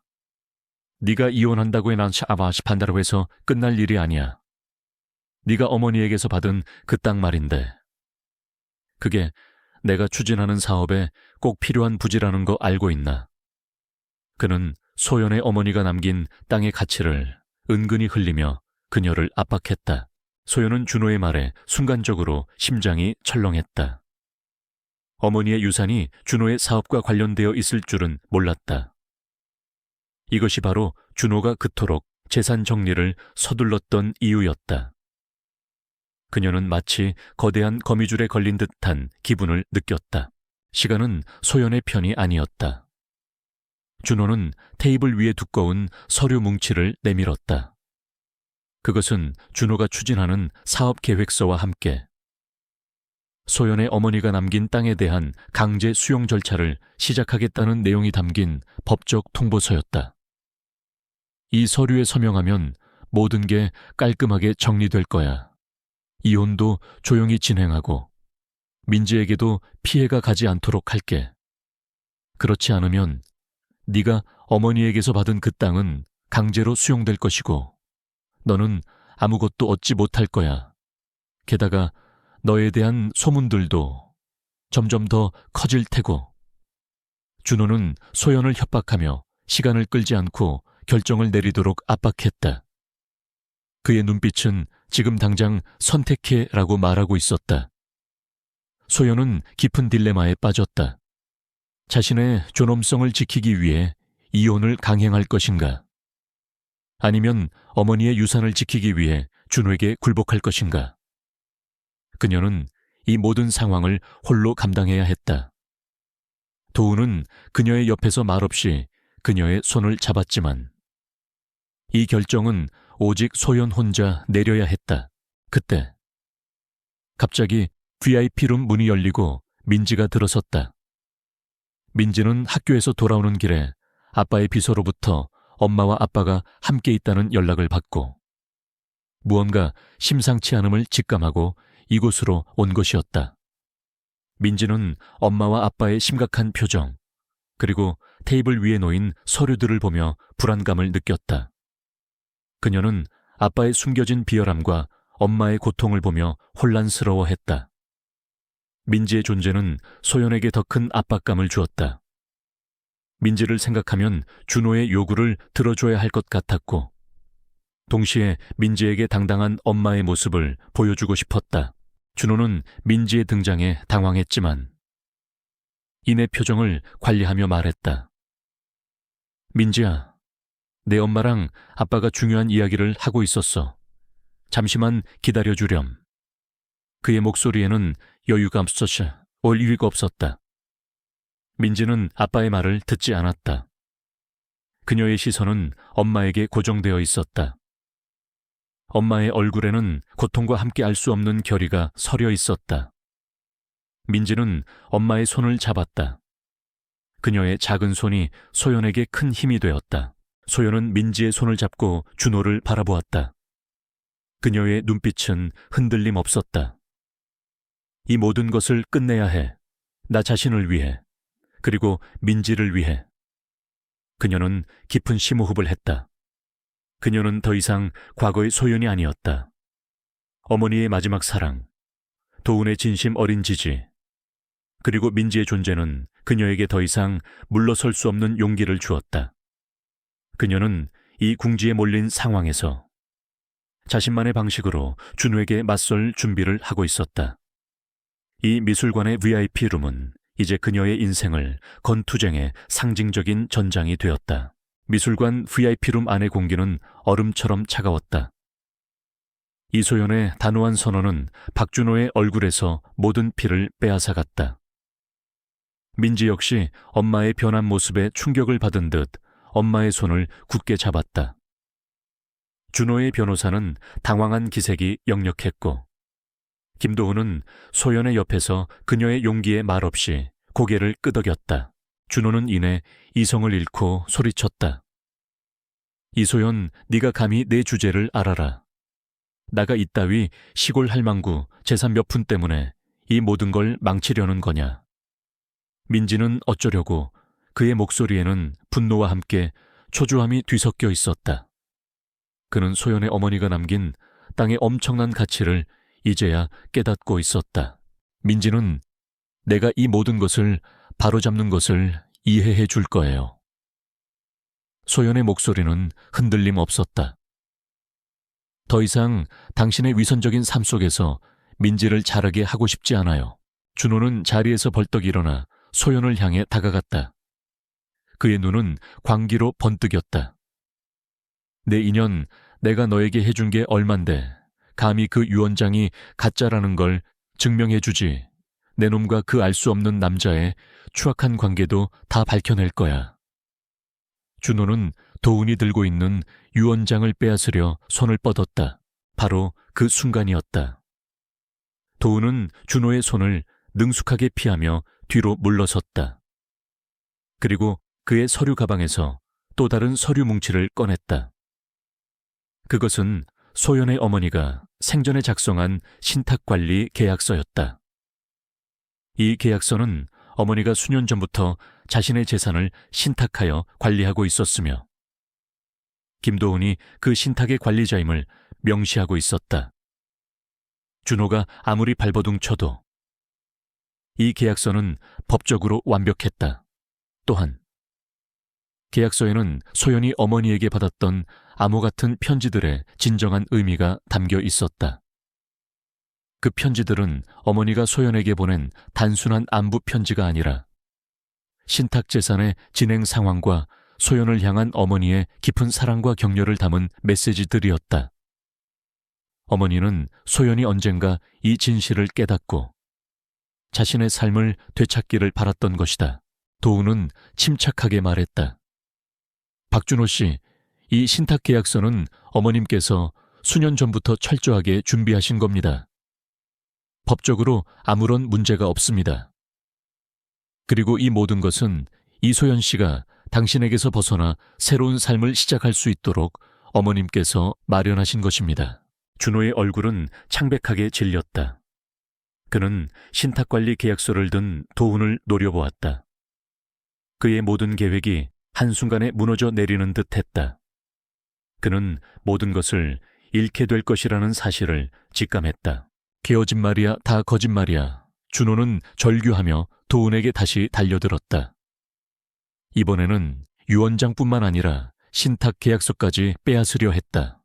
네가 이혼한다고 해난 아바시 판다고 해서 끝날 일이 아니야. 네가 어머니에게서 받은 그 땅 말인데. 그게 내가 추진하는 사업에 꼭 필요한 부지라는 거 알고 있나? 그는 소연의 어머니가 남긴 땅의 가치를 은근히 흘리며 그녀를 압박했다. 소연은 준호의 말에 순간적으로 심장이 철렁했다. 어머니의 유산이 준호의 사업과 관련되어 있을 줄은 몰랐다. 이것이 바로 준호가 그토록 재산 정리를 서둘렀던 이유였다. 그녀는 마치 거대한 거미줄에 걸린 듯한 기분을 느꼈다. 시간은 소연의 편이 아니었다. 준호는 테이블 위에 두꺼운 서류 뭉치를 내밀었다. 그것은 준호가 추진하는 사업 계획서와 함께 소연의 어머니가 남긴 땅에 대한 강제 수용 절차를 시작하겠다는 내용이 담긴 법적 통보서였다. 이 서류에 서명하면 모든 게 깔끔하게 정리될 거야. 이혼도 조용히 진행하고 민지에게도 피해가 가지 않도록 할게. 그렇지 않으면 네가 어머니에게서 받은 그 땅은 강제로 수용될 것이고 너는 아무것도 얻지 못할 거야. 게다가 너에 대한 소문들도 점점 더 커질 테고. 준호는 소연을 협박하며 시간을 끌지 않고 결정을 내리도록 압박했다. 그의 눈빛은 지금 당장 선택해라고 말하고 있었다. 소연은 깊은 딜레마에 빠졌다. 자신의 존엄성을 지키기 위해 이혼을 강행할 것인가? 아니면 어머니의 유산을 지키기 위해 준호에게 굴복할 것인가? 그녀는 이 모든 상황을 홀로 감당해야 했다. 도우는 그녀의 옆에서 말없이 그녀의 손을 잡았지만 이 결정은 오직 소연 혼자 내려야 했다. 그때 갑자기 VIP룸 문이 열리고 민지가 들어섰다. 민지는 학교에서 돌아오는 길에 아빠의 비서로부터 엄마와 아빠가 함께 있다는 연락을 받고 무언가 심상치 않음을 직감하고 이곳으로 온 것이었다. 민지는 엄마와 아빠의 심각한 표정, 그리고 테이블 위에 놓인 서류들을 보며 불안감을 느꼈다. 그녀는 아빠의 숨겨진 비열함과 엄마의 고통을 보며 혼란스러워했다. 민지의 존재는 소연에게 더 큰 압박감을 주었다. 민지를 생각하면 준호의 요구를 들어줘야 할 것 같았고, 동시에 민지에게 당당한 엄마의 모습을 보여주고 싶었다. 준호는 민지의 등장에 당황했지만 이내 표정을 관리하며 말했다. 민지야, 내 엄마랑 아빠가 중요한 이야기를 하고 있었어. 잠시만 기다려주렴. 그의 목소리에는 여유가 올 이유가 없었다. 민지는 아빠의 말을 듣지 않았다. 그녀의 시선은 엄마에게 고정되어 있었다. 엄마의 얼굴에는 고통과 함께 알 수 없는 결의가 서려 있었다. 민지는 엄마의 손을 잡았다. 그녀의 작은 손이 소연에게 큰 힘이 되었다. 소연은 민지의 손을 잡고 준호를 바라보았다. 그녀의 눈빛은 흔들림 없었다. 이 모든 것을 끝내야 해. 나 자신을 위해. 그리고 민지를 위해. 그녀는 깊은 심호흡을 했다. 그녀는 더 이상 과거의 소연이 아니었다. 어머니의 마지막 사랑, 도운의 진심 어린 지지, 그리고 민지의 존재는 그녀에게 더 이상 물러설 수 없는 용기를 주었다. 그녀는 이 궁지에 몰린 상황에서 자신만의 방식으로 준호에게 맞설 준비를 하고 있었다. 이 미술관의 VIP룸은 이제 그녀의 인생을 건 투쟁의 상징적인 전장이 되었다. 미술관 VIP룸 안의 공기는 얼음처럼 차가웠다. 이소연의 단호한 선언은 박준호의 얼굴에서 모든 피를 빼앗아갔다. 민지 역시 엄마의 변한 모습에 충격을 받은 듯 엄마의 손을 굳게 잡았다. 준호의 변호사는 당황한 기색이 역력했고, 김도훈은 소연의 옆에서 그녀의 용기에 말없이 고개를 끄덕였다. 준호는 이내 이성을 잃고 소리쳤다. 이소연, 네가 감히 내 주제를 알아라. 나가 이따위 시골 할망구 재산 몇 푼 때문에 이 모든 걸 망치려는 거냐. 민지는 어쩌려고 그의 목소리에는 분노와 함께 초조함이 뒤섞여 있었다. 그는 소연의 어머니가 남긴 땅의 엄청난 가치를 이제야 깨닫고 있었다. 민지는 내가 이 모든 것을 바로잡는 것을 이해해 줄 거예요. 소연의 목소리는 흔들림 없었다. 더 이상 당신의 위선적인 삶 속에서 민지를 자라게 하고 싶지 않아요. 준호는 자리에서 벌떡 일어나 소연을 향해 다가갔다. 그의 눈은 광기로 번뜩였다. 내 인연, 내가 너에게 해준 게 얼만데 감히 그 유언장이 가짜라는 걸 증명해주지. 내 놈과 그 알 수 없는 남자의 추악한 관계도 다 밝혀낼 거야. 준호는 도훈이 들고 있는 유언장을 빼앗으려 손을 뻗었다. 바로 그 순간이었다. 도훈은 준호의 손을 능숙하게 피하며 뒤로 물러섰다. 그리고 그의 서류 가방에서 또 다른 서류 뭉치를 꺼냈다. 그것은 소연의 어머니가 생전에 작성한 신탁관리 계약서였다. 이 계약서는 어머니가 수년 전부터 자신의 재산을 신탁하여 관리하고 있었으며 김도훈이 그 신탁의 관리자임을 명시하고 있었다. 준호가 아무리 발버둥 쳐도 이 계약서는 법적으로 완벽했다. 또한 계약서에는 소연이 어머니에게 받았던 암호 같은 편지들의 진정한 의미가 담겨 있었다. 그 편지들은 어머니가 소연에게 보낸 단순한 안부 편지가 아니라 신탁 재산의 진행 상황과 소연을 향한 어머니의 깊은 사랑과 격려를 담은 메시지들이었다. 어머니는 소연이 언젠가 이 진실을 깨닫고 자신의 삶을 되찾기를 바랐던 것이다. 도우는 침착하게 말했다. 박준호 씨, 이 신탁 계약서는 어머님께서 수년 전부터 철저하게 준비하신 겁니다. 법적으로 아무런 문제가 없습니다. 그리고 이 모든 것은 이소연 씨가 당신에게서 벗어나 새로운 삶을 시작할 수 있도록 어머님께서 마련하신 것입니다. 준호의 얼굴은 창백하게 질렸다. 그는 신탁관리 계약서를 든 도훈을 노려보았다. 그의 모든 계획이 한순간에 무너져 내리는 듯 했다. 그는 모든 것을 잃게 될 것이라는 사실을 직감했다. 거짓말이야, 다 거짓말이야. 준호는 절규하며 도훈에게 다시 달려들었다. 이번에는 유언장뿐만 아니라 신탁 계약서까지 빼앗으려 했다.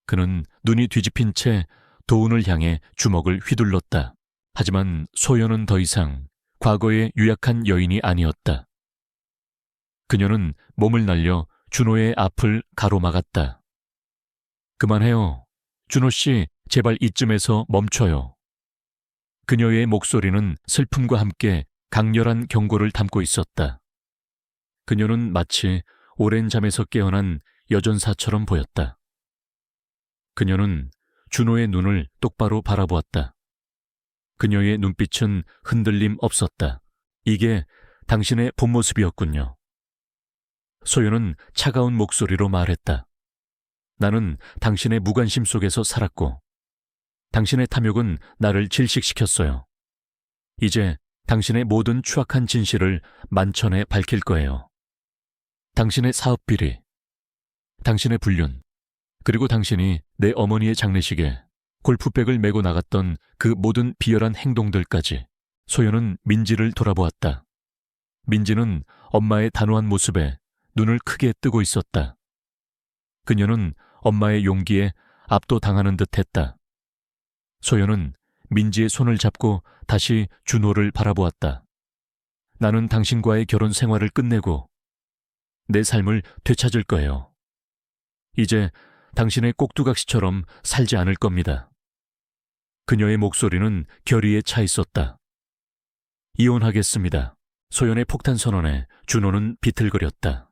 그는 눈이 뒤집힌 채 도훈을 향해 주먹을 휘둘렀다. 하지만 소연은 더 이상 과거의 유약한 여인이 아니었다. 그녀는 몸을 날려 준호의 앞을 가로막았다. 그만해요. 준호 씨, 제발 이쯤에서 멈춰요. 그녀의 목소리는 슬픔과 함께 강렬한 경고를 담고 있었다. 그녀는 마치 오랜 잠에서 깨어난 여전사처럼 보였다. 그녀는 준호의 눈을 똑바로 바라보았다. 그녀의 눈빛은 흔들림 없었다. 이게 당신의 본 모습이었군요. 소연은 차가운 목소리로 말했다. 나는 당신의 무관심 속에서 살았고 당신의 탐욕은 나를 질식시켰어요. 이제 당신의 모든 추악한 진실을 만천에 밝힐 거예요. 당신의 사업 비리, 당신의 불륜, 그리고 당신이 내 어머니의 장례식에 골프백을 메고 나갔던 그 모든 비열한 행동들까지. 소연은 민지를 돌아보았다. 민지는 엄마의 단호한 모습에 눈을 크게 뜨고 있었다. 그녀는 엄마의 용기에 압도당하는 듯했다. 소연은 민지의 손을 잡고 다시 준호를 바라보았다. 나는 당신과의 결혼 생활을 끝내고 내 삶을 되찾을 거예요. 이제 당신의 꼭두각시처럼 살지 않을 겁니다. 그녀의 목소리는 결의에 차 있었다. 이혼하겠습니다. 소연의 폭탄 선언에 준호는 비틀거렸다.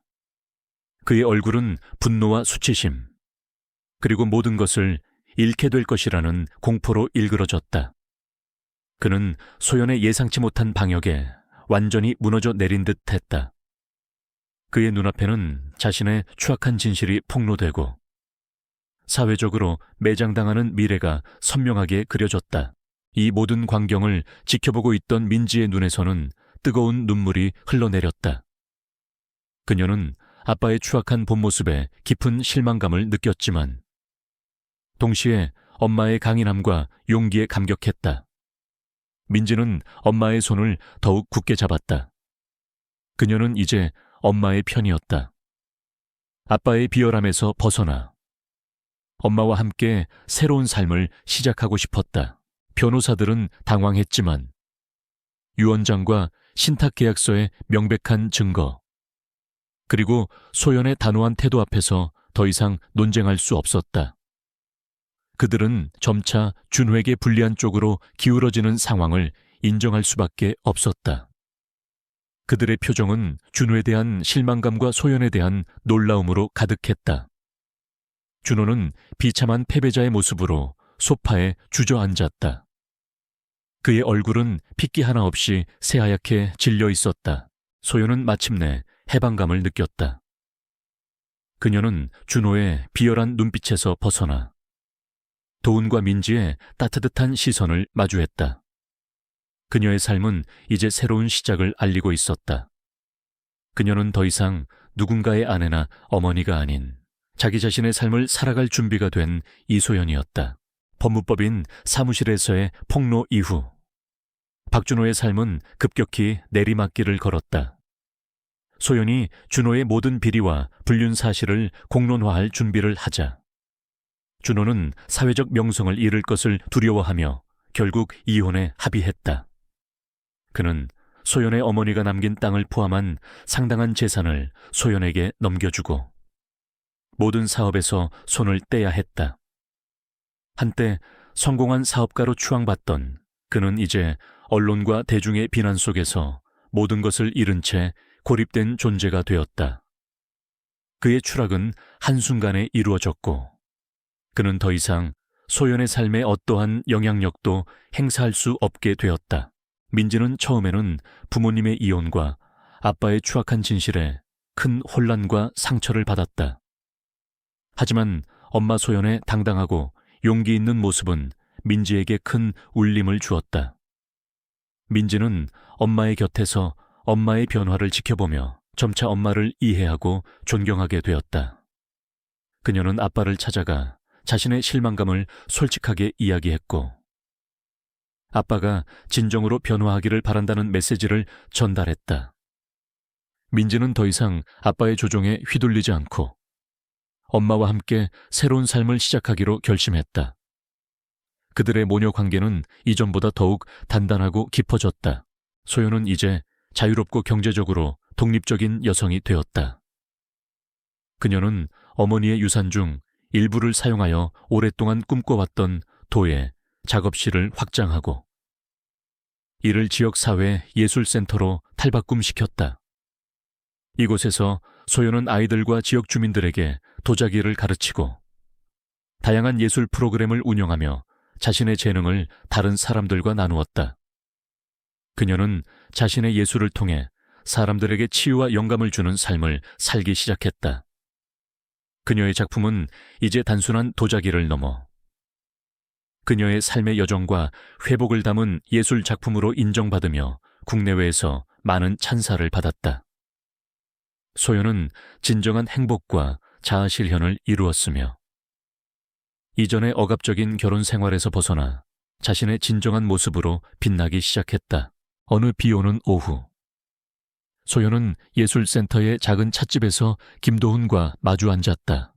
그의 얼굴은 분노와 수치심, 그리고 모든 것을 잃게 될 것이라는 공포로 일그러졌다. 그는 소연의 예상치 못한 방역에 완전히 무너져 내린 듯 했다. 그의 눈앞에는 자신의 추악한 진실이 폭로되고 사회적으로 매장당하는 미래가 선명하게 그려졌다. 이 모든 광경을 지켜보고 있던 민지의 눈에서는 뜨거운 눈물이 흘러내렸다. 그녀는 아빠의 추악한 본 모습에 깊은 실망감을 느꼈지만 동시에 엄마의 강인함과 용기에 감격했다. 민지는 엄마의 손을 더욱 굳게 잡았다. 그녀는 이제 엄마의 편이었다. 아빠의 비열함에서 벗어나 엄마와 함께 새로운 삶을 시작하고 싶었다. 변호사들은 당황했지만 유언장과 신탁계약서의 명백한 증거, 그리고 소연의 단호한 태도 앞에서 더 이상 논쟁할 수 없었다. 그들은 점차 준호에게 불리한 쪽으로 기울어지는 상황을 인정할 수밖에 없었다. 그들의 표정은 준호에 대한 실망감과 소연에 대한 놀라움으로 가득했다. 준호는 비참한 패배자의 모습으로 소파에 주저앉았다. 그의 얼굴은 핏기 하나 없이 새하얗게 질려 있었다. 소연은 마침내 해방감을 느꼈다. 그녀는 준호의 비열한 눈빛에서 벗어나 도훈과 민지의 따뜻한 시선을 마주했다. 그녀의 삶은 이제 새로운 시작을 알리고 있었다. 그녀는 더 이상 누군가의 아내나 어머니가 아닌 자기 자신의 삶을 살아갈 준비가 된 이소연이었다. 법무법인 사무실에서의 폭로 이후 박준호의 삶은 급격히 내리막길을 걸었다. 소연이 준호의 모든 비리와 불륜 사실을 공론화할 준비를 하자 준호는 사회적 명성을 잃을 것을 두려워하며 결국 이혼에 합의했다. 그는 소연의 어머니가 남긴 땅을 포함한 상당한 재산을 소연에게 넘겨주고 모든 사업에서 손을 떼야 했다. 한때 성공한 사업가로 추앙받던 그는 이제 언론과 대중의 비난 속에서 모든 것을 잃은 채 고립된 존재가 되었다. 그의 추락은 한순간에 이루어졌고 그는 더 이상 소연의 삶에 어떠한 영향력도 행사할 수 없게 되었다. 민지는 처음에는 부모님의 이혼과 아빠의 추악한 진실에 큰 혼란과 상처를 받았다. 하지만 엄마 소연의 당당하고 용기 있는 모습은 민지에게 큰 울림을 주었다. 민지는 엄마의 곁에서 엄마의 변화를 지켜보며 점차 엄마를 이해하고 존경하게 되었다. 그녀는 아빠를 찾아가 자신의 실망감을 솔직하게 이야기했고 아빠가 진정으로 변화하기를 바란다는 메시지를 전달했다. 민지는 더 이상 아빠의 조종에 휘둘리지 않고 엄마와 함께 새로운 삶을 시작하기로 결심했다. 그들의 모녀 관계는 이전보다 더욱 단단하고 깊어졌다. 소연은 이제 자유롭고 경제적으로 독립적인 여성이 되었다. 그녀는 어머니의 유산 중 일부를 사용하여 오랫동안 꿈꿔왔던 도예, 작업실을 확장하고 이를 지역사회 예술센터로 탈바꿈시켰다. 이곳에서 소연은 아이들과 지역 주민들에게 도자기를 가르치고 다양한 예술 프로그램을 운영하며 자신의 재능을 다른 사람들과 나누었다. 그녀는 자신의 예술을 통해 사람들에게 치유와 영감을 주는 삶을 살기 시작했다. 그녀의 작품은 이제 단순한 도자기를 넘어 그녀의 삶의 여정과 회복을 담은 예술 작품으로 인정받으며 국내외에서 많은 찬사를 받았다. 소연은 진정한 행복과 자아실현을 이루었으며 이전의 억압적인 결혼 생활에서 벗어나 자신의 진정한 모습으로 빛나기 시작했다. 어느 비 오는 오후 소연은 예술센터의 작은 찻집에서 김도훈과 마주 앉았다.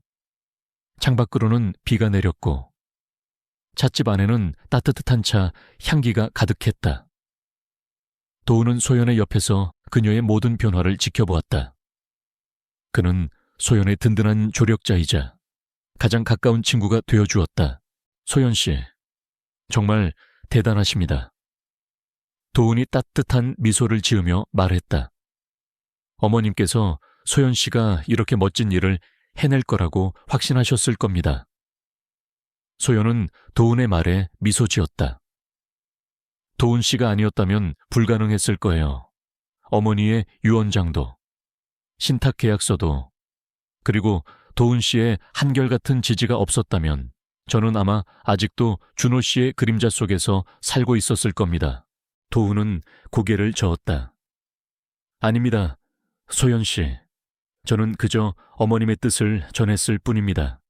창밖으로는 비가 내렸고 찻집 안에는 따뜻한 차 향기가 가득했다. 도훈은 소연의 옆에서 그녀의 모든 변화를 지켜보았다. 그는 소연의 든든한 조력자이자 가장 가까운 친구가 되어주었다. 소연 씨, 정말 대단하십니다. 도훈이 따뜻한 미소를 지으며 말했다. 어머님께서 소연 씨가 이렇게 멋진 일을 해낼 거라고 확신하셨을 겁니다. 소연은 도훈의 말에 미소 지었다. 도훈 씨가 아니었다면 불가능했을 거예요. 어머니의 유언장도, 신탁 계약서도, 그리고 도훈 씨의 한결같은 지지가 없었다면 저는 아마 아직도 준호 씨의 그림자 속에서 살고 있었을 겁니다. 도훈은 고개를 저었다. 아닙니다. 소연 씨, 저는 그저 어머님의 뜻을 전했을 뿐입니다.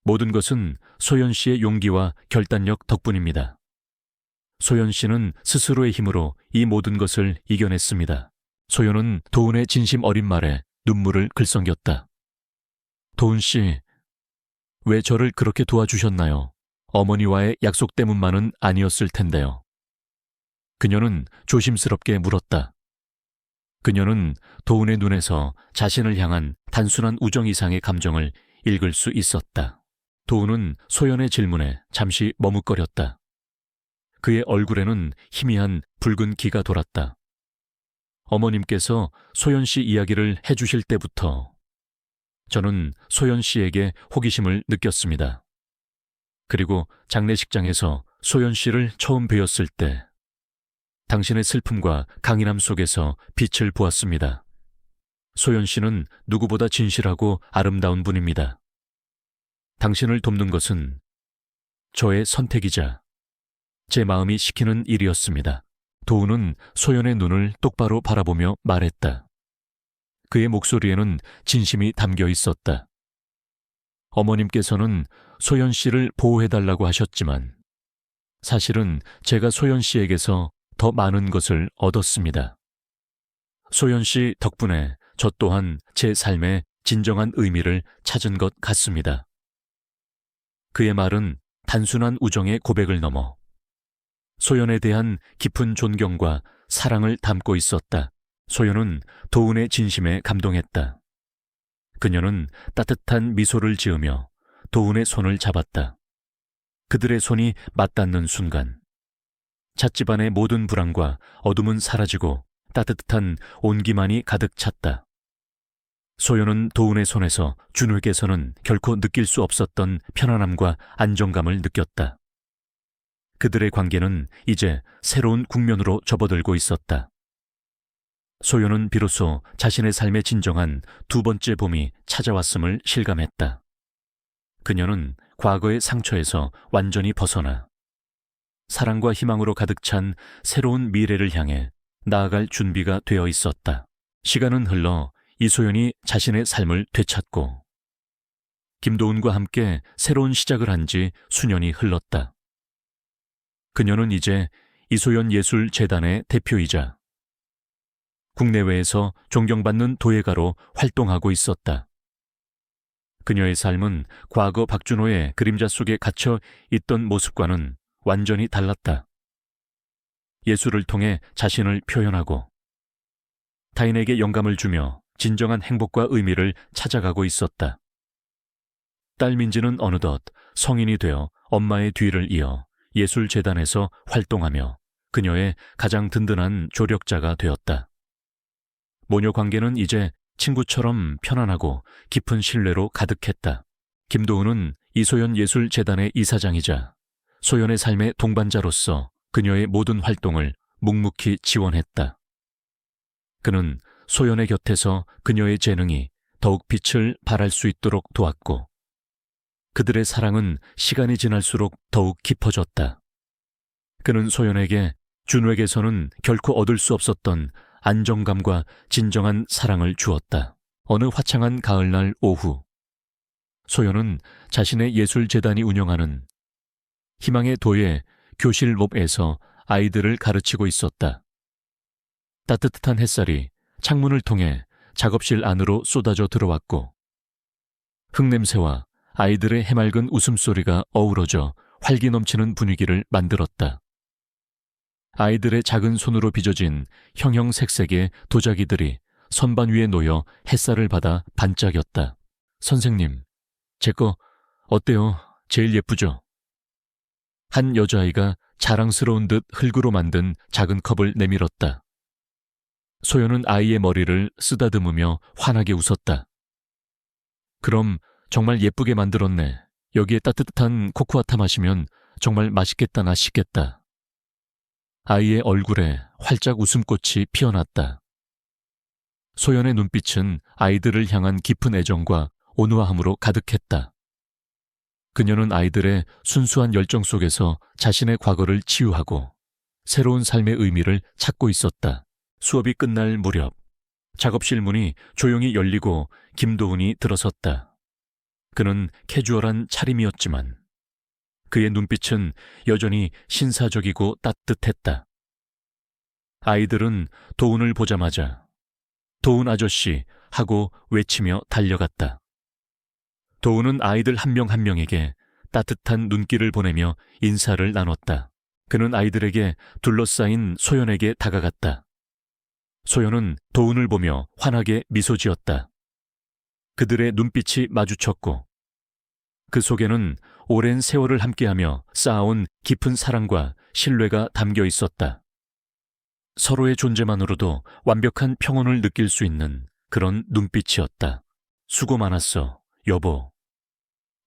모든 것은 소연 씨의 용기와 결단력 덕분입니다. 소연 씨는 스스로의 힘으로 이 모든 것을 이겨냈습니다. 소연은 도훈의 진심 어린 말에 눈물을 글썽겼다. 도훈 씨, 왜 저를 그렇게 도와주셨나요? 어머니와의 약속 때문만은 아니었을 텐데요. 그녀는 조심스럽게 물었다. 그녀는 도훈의 눈에서 자신을 향한 단순한 우정 이상의 감정을 읽을 수 있었다. 도훈은 소연의 질문에 잠시 머뭇거렸다. 그의 얼굴에는 희미한 붉은 기가 돌았다. 어머님께서 소연 씨 이야기를 해주실 때부터 저는 소연 씨에게 호기심을 느꼈습니다. 그리고 장례식장에서 소연 씨를 처음 뵈었을 때 당신의 슬픔과 강인함 속에서 빛을 보았습니다. 소연 씨는 누구보다 진실하고 아름다운 분입니다. 당신을 돕는 것은 저의 선택이자 제 마음이 시키는 일이었습니다. 도훈은 소연의 눈을 똑바로 바라보며 말했다. 그의 목소리에는 진심이 담겨 있었다. 어머님께서는 소연 씨를 보호해달라고 하셨지만 사실은 제가 소연 씨에게서 더 많은 것을 얻었습니다. 소연 씨 덕분에 저 또한 제 삶의 진정한 의미를 찾은 것 같습니다. 그의 말은 단순한 우정의 고백을 넘어 소연에 대한 깊은 존경과 사랑을 담고 있었다. 소연은 도운의 진심에 감동했다. 그녀는 따뜻한 미소를 지으며 도운의 손을 잡았다. 그들의 손이 맞닿는 순간 찻집안의 모든 불안과 어둠은 사라지고 따뜻한 온기만이 가득 찼다. 소연은 도운의 손에서 준호에게서는 결코 느낄 수 없었던 편안함과 안정감을 느꼈다. 그들의 관계는 이제 새로운 국면으로 접어들고 있었다. 소연은 비로소 자신의 삶의 진정한 두 번째 봄이 찾아왔음을 실감했다. 그녀는 과거의 상처에서 완전히 벗어나 사랑과 희망으로 가득 찬 새로운 미래를 향해 나아갈 준비가 되어 있었다. 시간은 흘러 이소연이 자신의 삶을 되찾고 김도운과 함께 새로운 시작을 한 지 수년이 흘렀다. 그녀는 이제 이소연 예술재단의 대표이자 국내외에서 존경받는 도예가로 활동하고 있었다. 그녀의 삶은 과거 박준호의 그림자 속에 갇혀 있던 모습과는 완전히 달랐다. 예술을 통해 자신을 표현하고 타인에게 영감을 주며 진정한 행복과 의미를 찾아가고 있었다. 딸 민지는 어느덧 성인이 되어 엄마의 뒤를 이어 예술재단에서 활동하며 그녀의 가장 든든한 조력자가 되었다. 모녀 관계는 이제 친구처럼 편안하고 깊은 신뢰로 가득했다. 김도훈은 이소연 예술재단의 이사장이자 소연의 삶의 동반자로서 그녀의 모든 활동을 묵묵히 지원했다. 그는 소연의 곁에서 그녀의 재능이 더욱 빛을 발할 수 있도록 도왔고 그들의 사랑은 시간이 지날수록 더욱 깊어졌다. 그는 소연에게 준호에게서는 결코 얻을 수 없었던 안정감과 진정한 사랑을 주었다. 어느 화창한 가을날 오후 소연은 자신의 예술재단이 운영하는 희망의 도예 교실목에서 아이들을 가르치고 있었다. 따뜻한 햇살이 창문을 통해 작업실 안으로 쏟아져 들어왔고 흙냄새와 아이들의 해맑은 웃음소리가 어우러져 활기 넘치는 분위기를 만들었다. 아이들의 작은 손으로 빚어진 형형색색의 도자기들이 선반 위에 놓여 햇살을 받아 반짝였다. 선생님, 제 거 어때요? 제일 예쁘죠? 한 여자아이가 자랑스러운 듯 흙으로 만든 작은 컵을 내밀었다. 소연은 아이의 머리를 쓰다듬으며 환하게 웃었다. 그럼 정말 예쁘게 만들었네. 여기에 따뜻한 코코아타 마시면 정말 맛있겠다 싶겠다. 아이의 얼굴에 활짝 웃음꽃이 피어났다. 소연의 눈빛은 아이들을 향한 깊은 애정과 온화함으로 가득했다. 그녀는 아이들의 순수한 열정 속에서 자신의 과거를 치유하고 새로운 삶의 의미를 찾고 있었다. 수업이 끝날 무렵 작업실 문이 조용히 열리고 김도훈이 들어섰다. 그는 캐주얼한 차림이었지만 그의 눈빛은 여전히 신사적이고 따뜻했다. 아이들은 도훈을 보자마자 도훈 아저씨 하고 외치며 달려갔다. 도훈은 아이들 한 명 한 명에게 따뜻한 눈길을 보내며 인사를 나눴다. 그는 아이들에게 둘러싸인 소연에게 다가갔다. 소연은 도훈을 보며 환하게 미소 지었다. 그들의 눈빛이 마주쳤고 그 속에는 오랜 세월을 함께하며 쌓아온 깊은 사랑과 신뢰가 담겨 있었다. 서로의 존재만으로도 완벽한 평온을 느낄 수 있는 그런 눈빛이었다. 수고 많았어, 여보.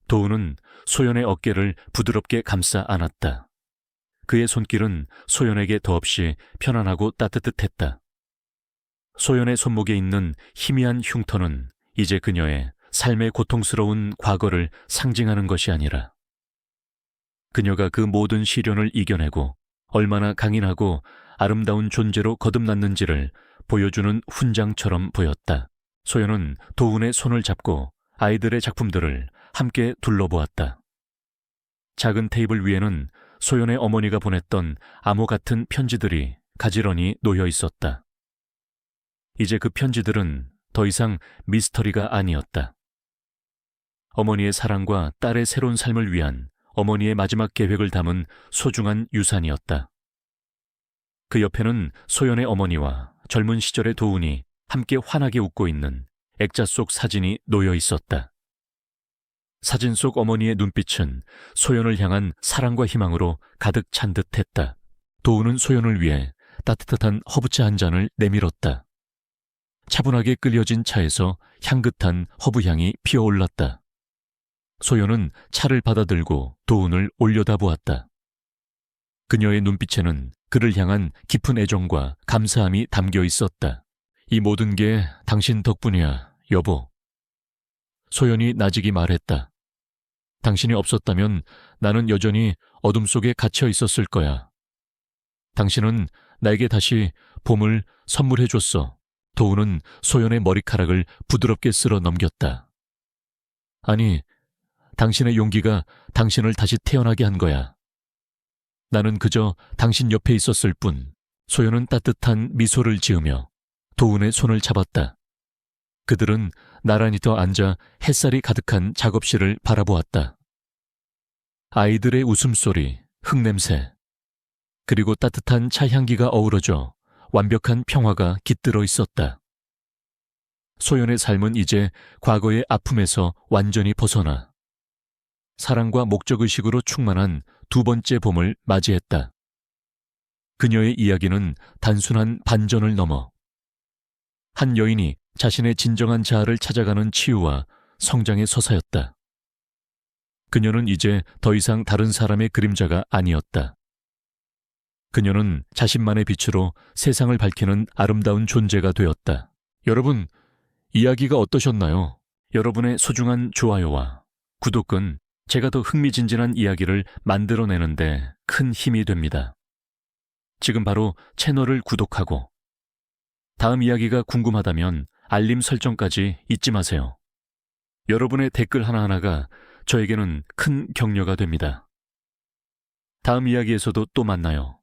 도훈은 소연의 어깨를 부드럽게 감싸 안았다. 그의 손길은 소연에게 더없이 편안하고 따뜻했다. 소연의 손목에 있는 희미한 흉터는 이제 그녀의 삶의 고통스러운 과거를 상징하는 것이 아니라 그녀가 그 모든 시련을 이겨내고 얼마나 강인하고 아름다운 존재로 거듭났는지를 보여주는 훈장처럼 보였다. 소연은 도훈의 손을 잡고 아이들의 작품들을 함께 둘러보았다. 작은 테이블 위에는 소연의 어머니가 보냈던 암호 같은 편지들이 가지런히 놓여 있었다. 이제 그 편지들은 더 이상 미스터리가 아니었다. 어머니의 사랑과 딸의 새로운 삶을 위한 어머니의 마지막 계획을 담은 소중한 유산이었다. 그 옆에는 소연의 어머니와 젊은 시절의 도훈이 함께 환하게 웃고 있는 액자 속 사진이 놓여 있었다. 사진 속 어머니의 눈빛은 소연을 향한 사랑과 희망으로 가득 찬 듯했다. 도훈은 소연을 위해 따뜻한 허브차 한 잔을 내밀었다. 차분하게 끓여진 차에서 향긋한 허브향이 피어올랐다. 소연은 차를 받아들고 도훈을 올려다보았다. 그녀의 눈빛에는 그를 향한 깊은 애정과 감사함이 담겨 있었다. 이 모든 게 당신 덕분이야, 여보. 소연이 나직이 말했다. 당신이 없었다면 나는 여전히 어둠 속에 갇혀 있었을 거야. 당신은 나에게 다시 봄을 선물해줬어. 도훈은 소연의 머리카락을 부드럽게 쓸어 넘겼다. 아니, 당신의 용기가 당신을 다시 태어나게 한 거야. 나는 그저 당신 옆에 있었을 뿐. 소연은 따뜻한 미소를 지으며 도훈의 손을 잡았다. 그들은 나란히 더 앉아 햇살이 가득한 작업실을 바라보았다. 아이들의 웃음소리, 흙냄새, 그리고 따뜻한 차 향기가 어우러져 완벽한 평화가 깃들어 있었다. 소연의 삶은 이제 과거의 아픔에서 완전히 벗어나 사랑과 목적의식으로 충만한 두 번째 봄을 맞이했다. 그녀의 이야기는 단순한 반전을 넘어 한 여인이 자신의 진정한 자아를 찾아가는 치유와 성장의 서사였다. 그녀는 이제 더 이상 다른 사람의 그림자가 아니었다. 그녀는 자신만의 빛으로 세상을 밝히는 아름다운 존재가 되었다. 여러분, 이야기가 어떠셨나요? 여러분의 소중한 좋아요와 구독은 제가 더 흥미진진한 이야기를 만들어내는데 큰 힘이 됩니다. 지금 바로 채널을 구독하고 다음 이야기가 궁금하다면 알림 설정까지 잊지 마세요. 여러분의 댓글 하나하나가 저에게는 큰 격려가 됩니다. 다음 이야기에서도 또 만나요.